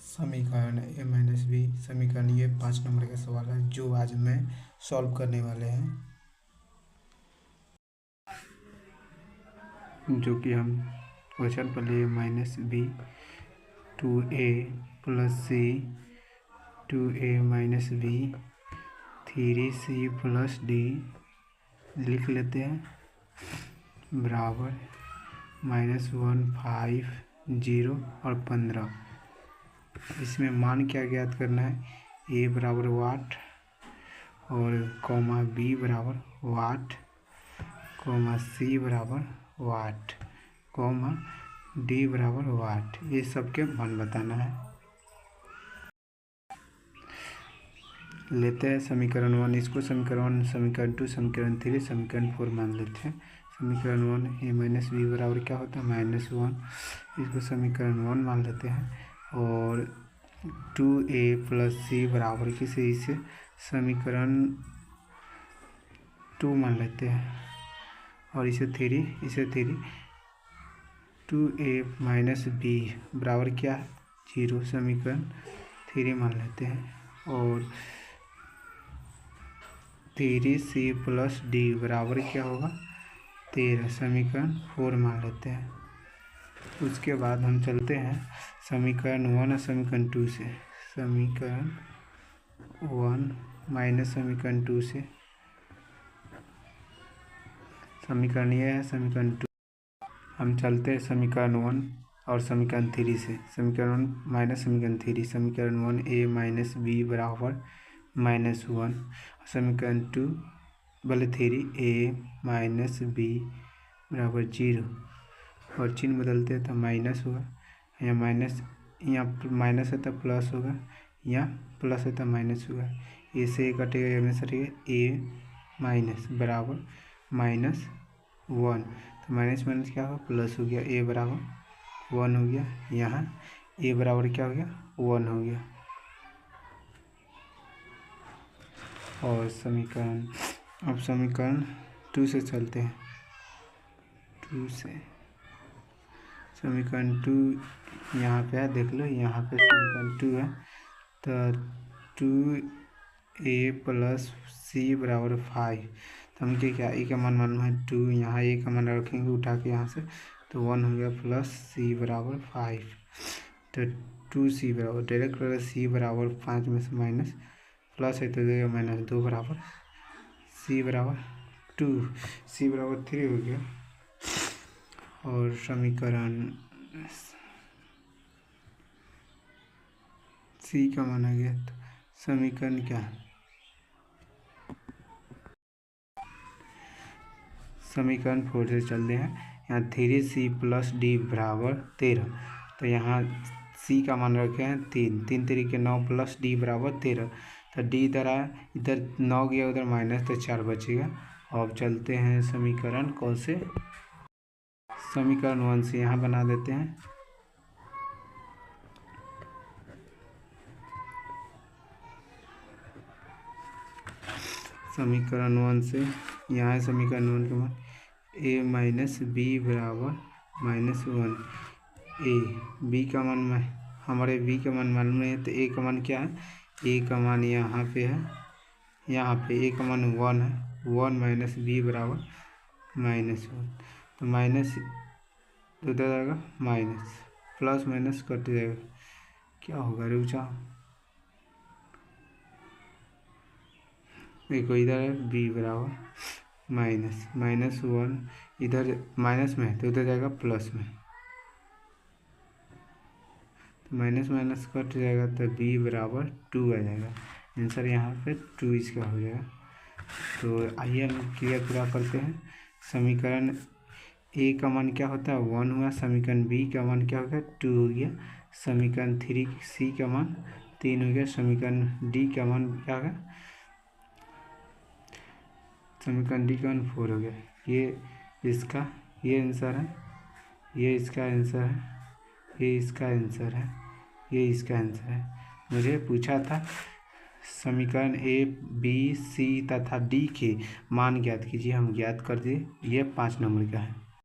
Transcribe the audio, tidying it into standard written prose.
समीकरण a minus B समीकरण, ये 5 नंबर का सवाल है जो आज मैं सॉल्व करने वाले हैं, जो कि हम क्वेश्चन पर लिए minus B 2a plus C 2a minus B 3c plus D लिख लेते हैं बराबर -1 5 0 और 15। इसमें मान क्या ज्ञात करना है, a बराबर वाट और कॉमा b बराबर वाट, कॉमा c बराबर वाट, कॉमा d बराबर वाट, ये सब के मान बताना है। लेते हैं समीकरण 1, इसको समीकरण 1, समीकरण 2, समीकरण 3, समीकरण 4 मान लेते हैं। समीकरण 1 a माइनस बी बराबर क्या होता है -1, इसको समीकरण 1 मान लेते हैं। और 2a प्लस सी बराबर किसी से समीकरण 2 मान लेते हैं, और इसे 3 2a माइनस बी बराबर क्या है 0, समीकरण 3 मान लेते हैं। और 3c प्लस डी बराबर क्या होगा 13, समीकरण 4 मान लेते हैं। उसके बाद हम चलते हैं समीकरण 1 और समीकरण 2 से, समीकरण 1 माइनस समीकरण 2 से, समीकरण ये है समीकरण 2। हम चलते हैं समीकरण 1 और समीकरण 3 से, समीकरण 1 माइनस समीकरण 3, समीकरण 1 a माइनस बी बराबर -1, समीकरण 2 बल्कि 3 a माइनस बी बराबर 0, और चिन्ह बदलते हैं तो माइनस होगा, यहाँ माइनस, यहाँ माइनस है तो प्लस होगा, यहाँ प्लस है तो माइनस होगा, ए से कटेगा, ए में सटेगा, a माइनस बराबर -1, तो माइनस माइनस क्या होगा प्लस हो गया, a बराबर 1 हो गया, यहाँ a बराबर क्या हो गया 1 हो गया। और समीकरण, अब समीकरण 2 से चलते हैं, 2 से समीकरण 2 यहाँ पे है, देख लो यहाँ पे समीकरण 2 है, तो 2a प्लस सी बराबर 5, तो हम क्या ए का मान मालूम है 2, यहाँ ए का मान रखेंगे उठा के यहाँ से, तो 1 हो गया प्लस सी बराबर 5, तो 2c बराबर डायरेक्ट अगर c बराबर 5 में से माइनस प्लस है तो देगा -2 बराबर c बराबर 2, c बराबर 3 हो गया। और समीकरण c का माना गया, तो समीकरण क्या, समीकरण 4 से चलते हैं, यहाँ 3c प्लस डी बराबर 13, तो यहाँ c का मान रखे हैं 3, 3 3 के 9 प्लस डी बराबर 13, तो डी इधर आया, इधर 9 गया उधर माइनस, तो 4 बचेगा। अब चलते हैं समीकरण कौन से, समीकरण 1 से यहाँ बना देते हैं, समीकरण 1 से यहाँ है समीकरण 1 के मान a माइनस बी बराबर -1, a b का मान हमारे b का मान मालूम नहीं है, तो a का मान क्या है, a का मान यहाँ पे है, यहाँ पे a का मान 1 है, 1 माइनस बी बराबर -1, तो माइनस तो इधर जाएगा माइनस, प्लस माइनस कट जाएगा, क्या होगा रुक जाओ, देखो इधर है b बराबर -1, इधर माइनस में है तो उधर जाएगा प्लस में, तो माइनस माइनस कट जाएगा, तो b बराबर 2 आ जाएगा, आंसर यहाँ पे 2 इसका हो जाएगा। तो आइए हम क्लियर पूरा करते हैं, समीकरण a का मान क्या होता है 1 हुआ, समीकरण b का मान क्या हो गया 2 हो गया, समीकरण 3c का मान 3 हो गया, समीकरण d का मान क्या हो गया, समीकरण d का मान 4 हो गया। ये इसका ये आंसर है, ये इसका आंसर है, ये इसका आंसर है, ये इसका आंसर है। मुझे पूछा था समीकरण ए बी सी तथा डी के मान ज्ञात कीजिए, हम ज्ञात कर दिए, ये 5 नंबर का है।